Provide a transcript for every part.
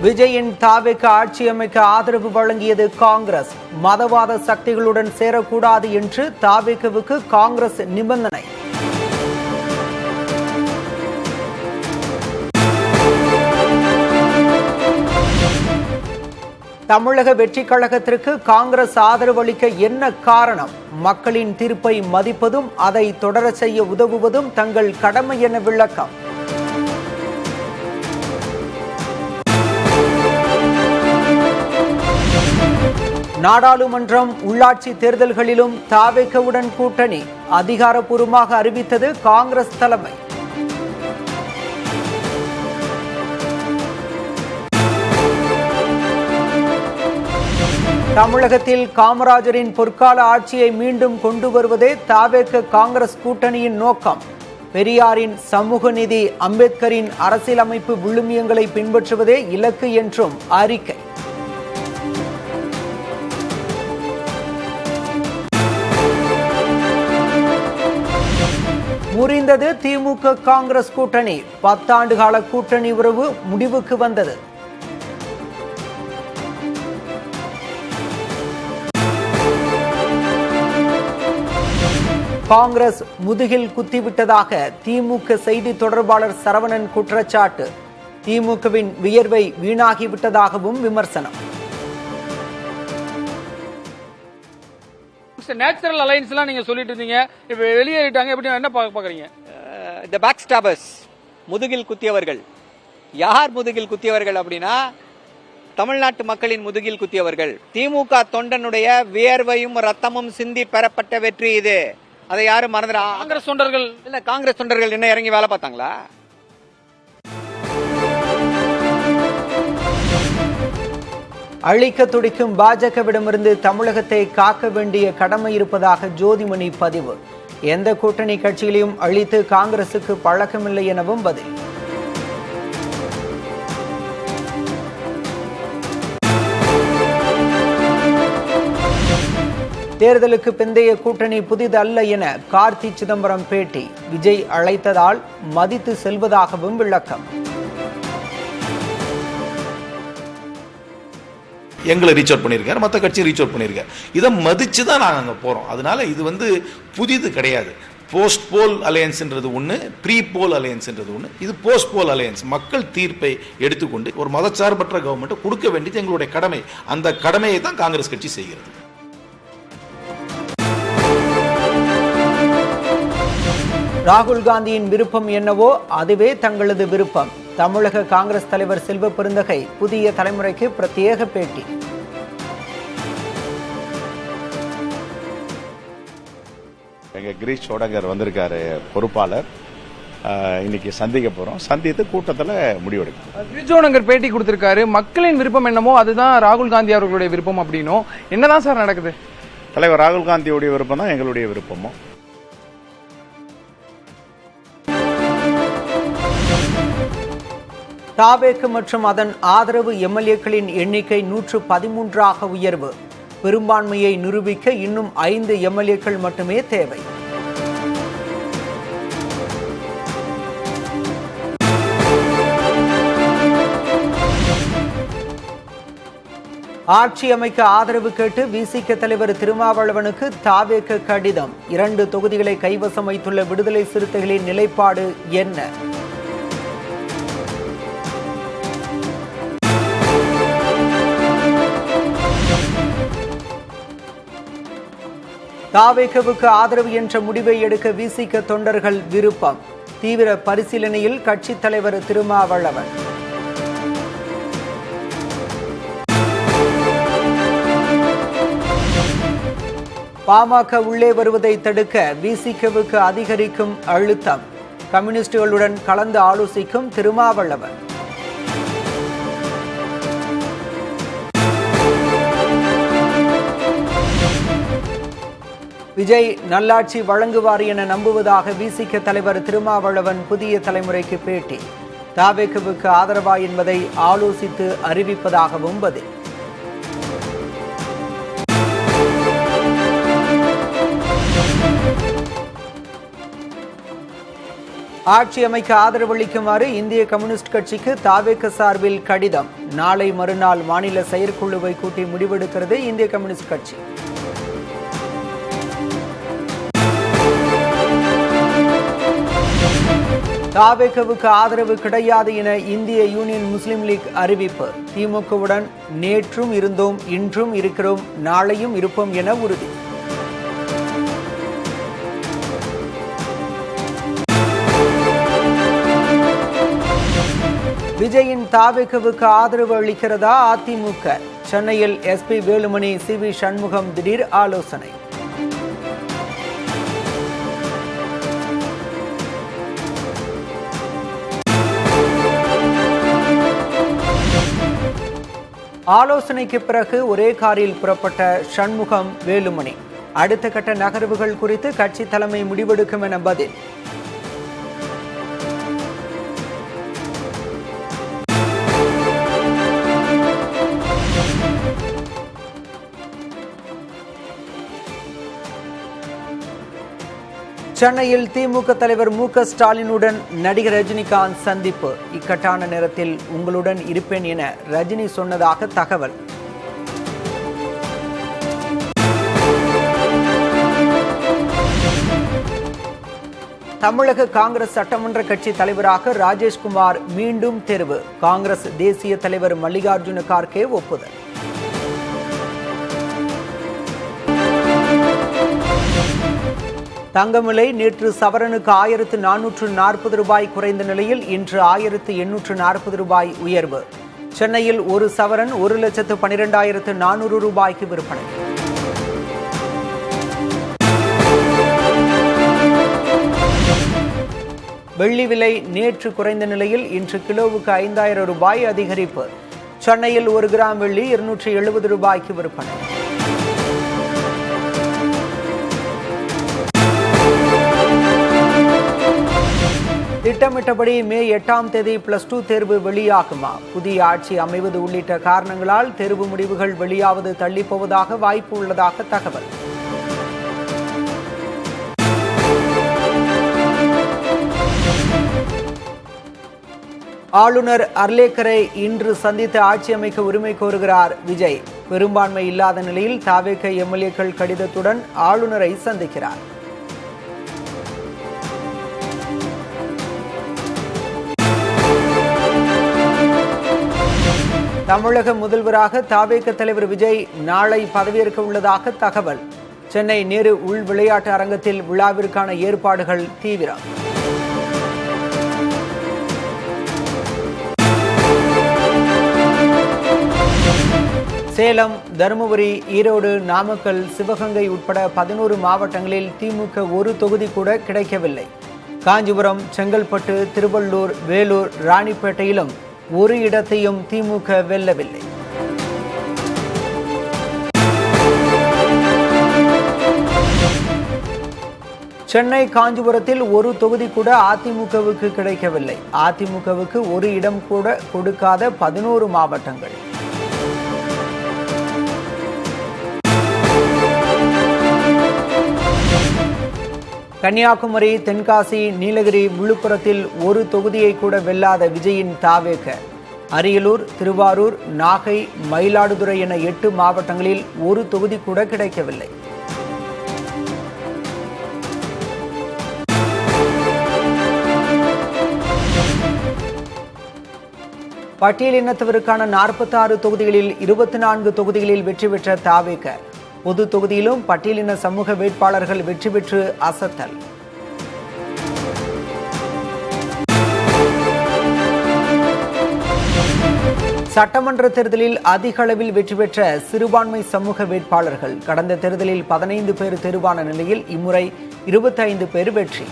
விஜயின் தாவேக்கு ஆட்சி அமைக்க ஆதரவு வழங்கியது காங்கிரஸ். மதவாத சக்திகளுடன் சேரக்கூடாது என்று தாவேக்குவுக்கு காங்கிரஸ் நிபந்தனை. தமிழக வெற்றி கழகத்திற்கு காங்கிரஸ் ஆதரவு அளிக்க என்ன காரணம்? மக்களின் தீர்ப்பை மதிப்பதும் அதை தொடர செய்ய உதவுவதும் தங்கள் கடமை என விளக்கம். நாடாளுமன்றம் உள்ளாட்சி தேர்தல்களிலும் தாவேக்கவுடன் கூட்டணி அதிகாரப்பூர்வமாக அறிவித்தது காங்கிரஸ் தலைமை. தமிழகத்தில் காமராஜரின் பொற்கால ஆட்சியை மீண்டும் கொண்டு வருவதே தாவேக்க காங்கிரஸ் கூட்டணியின் நோக்கம். பெரியாரின் சமூக நீதி, அம்பேத்கரின் அரசியலமைப்பு விழுமியங்களை பின்பற்றுவதே இலக்கு என்றும் அறிக்கை. முறிந்தது திமுக காங்கிரஸ் கூட்டணி. 10 ஆண்டு கால கூட்டணி உறவு முடிவுக்கு வந்தது. காங்கிரஸ் முதுகில் குத்திவிட்டதாக திமுக செய்தி தொடர்பாளர் சரவணன் குற்றச்சாட்டு. திமுகவின் வியர்வை வீணாகிவிட்டதாகவும் விமர்சனம். நேச்சுரல் அலையன்ஸ்லாம் நீங்க சொல்லிட்டு இருந்தீங்க, இப்ப வெளியேறிட்டாங்க, எப்படி என்ன பாக்குறீங்க? தி பேக் ஸ்டாபர்ஸ், முதுகில் குத்தியவர்கள். யார் முதுகில் குத்தியவர்கள் அப்படின்னா தமிழ்நாட்டு மக்களின் முதுகில் குத்தியவர்கள். திமுக தொண்டனுடைய வியர்வையும் ரத்தமும் சிந்தி பெறப்பட்ட வெற்றி இது. அதை யாரும் மறந்துடா. காங்கிரஸ் தொண்டர்கள் இல்ல, காங்கிரஸ் தொண்டர்கள் என்ன இறங்கி வேலை பார்த்தாங்களா? அழிக்க துடிக்கும் பாஜகவிடமிருந்து தமிழகத்தை காக்க வேண்டிய கடமை இருப்பதாக ஜோதிமணி பதிவு. எந்த கூட்டணி கட்சியிலையும் அழித்து காங்கிரசுக்கு பழக்கமில்லை எனவும் பதில். தேர்தலுக்கு பிந்தைய கூட்டணி புதிதல்ல என கார்த்தி சிதம்பரம் பேட்டி. விஜய் அழைத்ததால் மதித்து செல்வதாகவும் விளக்கம். எங்களை ரீச் அவுட் பண்ணியிருக்காரு, மற்ற கட்சியை ரீச் அவுட் பண்ணியிருக்காரு. இதை மதிச்சு தான் நாங்கள் அங்கே போகிறோம். அதனால இது புதிது கிடையாது. போஸ்ட் போல் அலையன்ஸ்ன்றது ஒன்று, ப்ரீ போல் அலையன்ஸ்ன்றது ஒன்று. இது போஸ்ட் போல் அலையன்ஸ். மக்கள் தீர்ப்பை எடுத்துக்கொண்டு ஒரு மதச்சார்பற்ற கவர்மெண்ட்டை கொடுக்க வேண்டியது எங்களுடைய கடமை. அந்த கடமையை தான் காங்கிரஸ் கட்சி செய்கிறது. ராகுல் காந்தியின் விருப்பம் என்னவோ அதுவே தங்களது விருப்பம். தமிழக காங்கிரஸ் தலைவர் செல்வ பெருந்தகை புதிய தலைமுறைக்கு பிரத்யேக பேட்டி. எங்க கிரீஷ் சோடங்கர் வந்திருக்காரு, பொறுப்பாளர். இன்னைக்கு சந்திக்க போறோம். சந்தித்து கூட்டத்தில் முடிவெடுக்கும். கிரீஷ் சோடங்கர் பேட்டி கொடுத்திருக்காரு. மக்களின் விருப்பம் என்னமோ அதுதான் ராகுல் காந்தி அவர்களுடைய விருப்பம் அப்படின்னும். என்னதான் சார் நடக்குது? தலைவர் ராகுல் காந்தியுடைய விருப்பம் தான் எங்களுடைய விருப்பமும். தாவேக்கு மற்றும் அதன் ஆதரவு எம்எல்ஏக்களின் எண்ணிக்கை 113ஆக உயர்வு. பெரும்பான்மையை நிரூபிக்க இன்னும் 5 எம்எல்ஏக்கள் மட்டுமே தேவை. ஆட்சி அமைக்க ஆதரவு கேட்டு விசிக தலைவர் திருமாவளவனுக்கு தாவேக்கு கடிதம். 2 தொகுதிகளை கைவசம் வைத்துள்ள விடுதலை சிறுத்தைகளின் நிலைப்பாடு என்ன? தாவேகவுக்கு ஆதரவு என்ற முடிவை எடுக்க விசிக தொண்டர்கள் விருப்பம். தீவிர பரிசீலனையில் கட்சித் தலைவர் திருமாவளவன். பாமக உள்ளே வருவதை தடுக்க விசிகவுக்கு அதிகரிக்கும் அழுத்தம். கம்யூனிஸ்டுகளுடன் கலந்து ஆலோசிக்கும் திருமாவளவன். விஜய் நல்லாட்சி வழங்குவார் என நம்புவதாக விசிக தலைவர் திருமாவளவன் புதிய தலைமுறைக்கு பேட்டி. தாவேக்குவுக்கு ஆதரவா என்பதை ஆலோசித்து அறிவிப்பதாகவும் பதில். ஆட்சி அமைக்க ஆதரவளிக்குமாறு இந்திய கம்யூனிஸ்ட் கட்சிக்கு தாவேக சார்பில் கடிதம். நாளை மறுநாள் மாநில செயற்குழுவை கூட்டி முடிவெடுக்கிறது இந்திய கம்யூனிஸ்ட் கட்சி. தாவேகவுக்கு ஆதரவு கிடையாது என இந்திய யூனியன் முஸ்லிம் லீக் அறிவிப்பு. திமுகவுடன் நேற்றும் இருந்தோம், இன்றும் இருக்கிறோம், நாளையும் இருப்போம் என உறுதி. விஜயின் தாவேகவுக்கு ஆதரவு அளிக்கிறதா அதிமுக? சென்னையில் எஸ்பி வேலுமணி, சி.வி. சண்முகம் திடீர் ஆலோசனை. ஆலோசனைக்கு பிறகு ஒரே காரில் புறப்பட்ட சண்முகம், வேலுமணி. அடுத்த கட்ட நகர்வுகள் குறித்து கட்சி தலைமை முடிவெடுக்கும் என பதில். சென்னையில் திமுக தலைவர் மு.க. ஸ்டாலினுடன் நடிகர் ரஜினிகாந்த் சந்திப்பு. இக்கட்டான நேரத்தில் உங்களுடன் இருப்பேன் என ரஜினி சொன்னதாக தகவல். தமிழக காங்கிரஸ் சட்டமன்ற கட்சி தலைவராக ராஜேஷ்குமார் மீண்டும் தேர்வு. காங்கிரஸ் தேசிய தலைவர் மல்லிகார்ஜுன கார்கே ஒப்புதல். தங்கம் விலை நேற்று சவரனுக்கு 1440 ரூபாய் குறைந்த நிலையில் இன்று 1840 ரூபாய் உயர்வு. சென்னையில் ஒரு சவரன் 1,12,400 ரூபாய்க்கு விற்பனை. வெள்ளி விலை நேற்று குறைந்த நிலையில் இன்று கிலோவுக்கு 5000 ரூபாய் அதிகரிப்பு. சென்னையில் 1 கிராம் வெள்ளி 270 ரூபாய்க்கு விற்பனை. திட்டமிட்டபடி மே 8ஆம் தேதி +2 தேர்வு வெளியாகுமா? புதிய ஆட்சி அமைவது உள்ளிட்ட காரணங்களால் தேர்வு முடிவுகள் வெளியாவது தள்ளிப்போவதாக வாய்ப்பு உள்ளதாக தகவல். ஆளுநர் அர்லேக்கரை இன்று சந்தித்து ஆட்சி அமைக்க உரிமை கோருகிறார் விஜய். பெரும்பான்மை இல்லாத நிலையில் தாவேக எம்எல்ஏக்கள் கடிதத்துடன் ஆளுநரை சந்திக்கிறார். தமிழக முதல்வராக தாவேக தலைவர் விஜய் நாளை பதவியேற்க உள்ளதாக தகவல். சென்னை நேரு உள் விளையாட்டு அரங்கத்தில் விழாவிற்கான ஏற்பாடுகள் தீவிரம். சேலம், தருமபுரி, ஈரோடு, நாமக்கல், சிவகங்கை உட்பட 11 மாவட்டங்களில் திமுக ஒரு தொகுதி கூட கிடைக்கவில்லை. காஞ்சிபுரம், செங்கல்பட்டு, திருவள்ளூர், வேலூர், ராணிப்பேட்டையிலும் ஒரு இடத்தையும் திமுக வெல்லவில்லை. சென்னை, காஞ்சிபுரத்தில் ஒரு தொகுதி கூட அதிமுகவுக்கு கிடைக்கவில்லை. அதிமுகவுக்கு ஒரு இடம் கூட கொடுக்காத 11 மாவட்டங்கள். கன்னியாகுமரி, தென்காசி, நீலகிரி, விழுப்புரத்தில் ஒரு தொகுதியை கூட வெல்லாத விஜயின் தாவேக. அரியலூர், திருவாரூர், நாகை, மயிலாடுதுறை என 8 மாவட்டங்களில் ஒரு தொகுதி கூட கிடைக்கவில்லை. பட்டியலினத்தவருக்கான 46 தொகுதிகளில் 24 தொகுதிகளில் வெற்றி பெற்ற தாவேக. பொது தொகுதியிலும் பட்டியலின சமூக வேட்பாளர்கள் வெற்றி பெற்று அசத்தல். சட்டமன்ற தேர்தலில் அதிக அளவில் வெற்றி பெற்ற சிறுபான்மை சமூக வேட்பாளர்கள். கடந்த தேர்தலில் 15 பேர் தேர்வான நிலையில் இம்முறை 25 பேர் வெற்றி.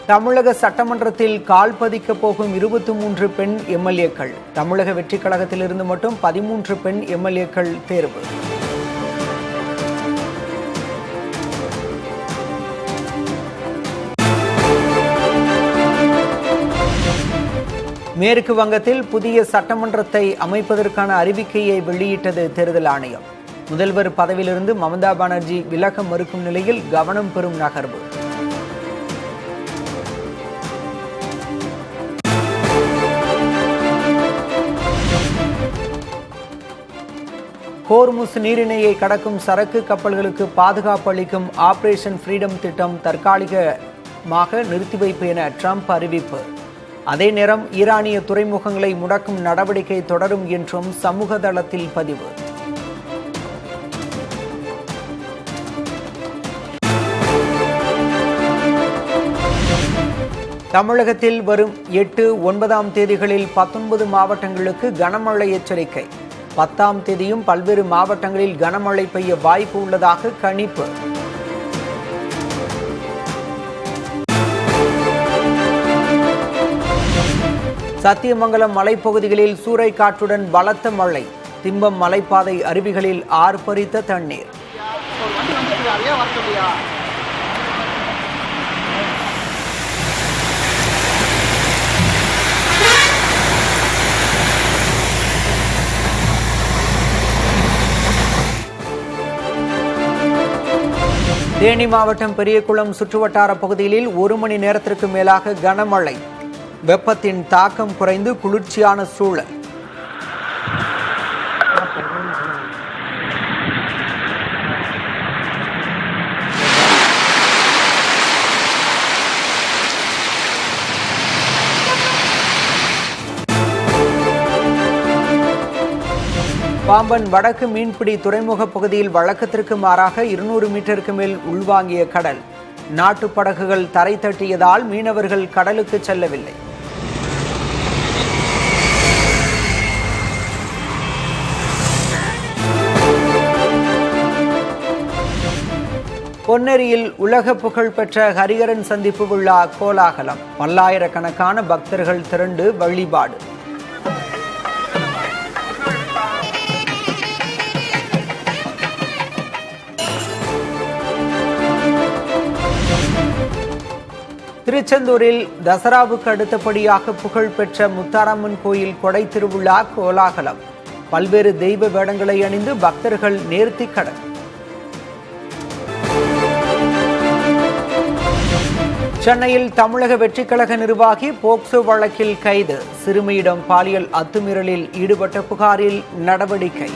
தமிழக சட்டமன்றத்தில் கால் பதிக்க போகும் 23 பெண் எம்எல்ஏக்கள். தமிழக வெற்றிக் கழகத்திலிருந்து மட்டும் 13 பெண் எம்எல்ஏக்கள் தேர்வு. மேற்கு வங்கத்தில் புதிய சட்டமன்றத்தை அமைப்பதற்கான அறிவிக்கையை வெளியிட்டது தேர்தல் ஆணையம். முதல்வர் பதவியிலிருந்து மமதா பானர்ஜி விலக மறுக்கும் நிலையில் கவனம் பெறும் நகர்வு. ஹோர்முஸ் நீரிணையை கடக்கும் சரக்கு கப்பல்களுக்கு பாதுகாப்பு அளிக்கும் ஆபரேஷன் ஃப்ரீடம் திட்டம் தற்காலிகமாக நிறுத்தி வைப்பு என ட்ரம்ப் அறிவிப்பு. அதே நேரம் ஈரானிய துறைமுகங்களை முடக்கும் நடவடிக்கை தொடரும் என்றும் சமூக தளத்தில் பதிவு. தமிழகத்தில் வரும் 8, 9ஆம் தேதிகளில் 19 மாவட்டங்களுக்கு கனமழை எச்சரிக்கை. 10ஆம் தேதியும் பல்வேறு மாவட்டங்களில் கனமழை பெய்ய வாய்ப்பு உள்ளதாக கணிப்பு. சத்தியமங்கலம் மலைப்பகுதிகளில் சூறைக்காற்றுடன் பலத்த மழை. திம்பம் மலைப்பாதை அருவிகளில் ஆர்ப்பரித்த தண்ணீர். தேனி மாவட்டம் பெரியகுளம் சுற்றுவட்டார பகுதிகளில் 1 மணி நேரத்திற்கு மேலாக கனமழை. வெப்பத்தின் தாக்கம் குறைந்து குளிர்ச்சியான சூழல். பாம்பன் வடக்கு மீன்பிடி துறைமுக பகுதியில் வழக்கத்திற்கு மாறாக 200 மீட்டருக்கு மேல் உள்வாங்கிய கடல். நாட்டு படகுகள் தரை தட்டியதால் மீனவர்கள் கடலுக்கு செல்லவில்லை. பொன்னேரியில் உலக புகழ் பெற்ற ஹரிஹரன் சந்திப்பு விழா கோலாகலம். பல்லாயிரக்கணக்கான பக்தர்கள் திரண்டு வழிபாடு. திருச்செந்தூரில் தசராவுக்கு அடுத்தபடியாக புகழ்பெற்ற முத்தாரம்மன் கோயில் கொடை திருவிழா கோலாகலம். பல்வேறு தெய்வ வேடங்களை அணிந்து பக்தர்கள் நேர்த்திக்கடன். சென்னையில் தமிழக வெற்றிக்கழக நிர்வாகி போக்சோ வழக்கில் கைது. சிறுமியிடம் பாலியல் அத்துமீறலில் ஈடுபட்ட புகாரில் நடவடிக்கை.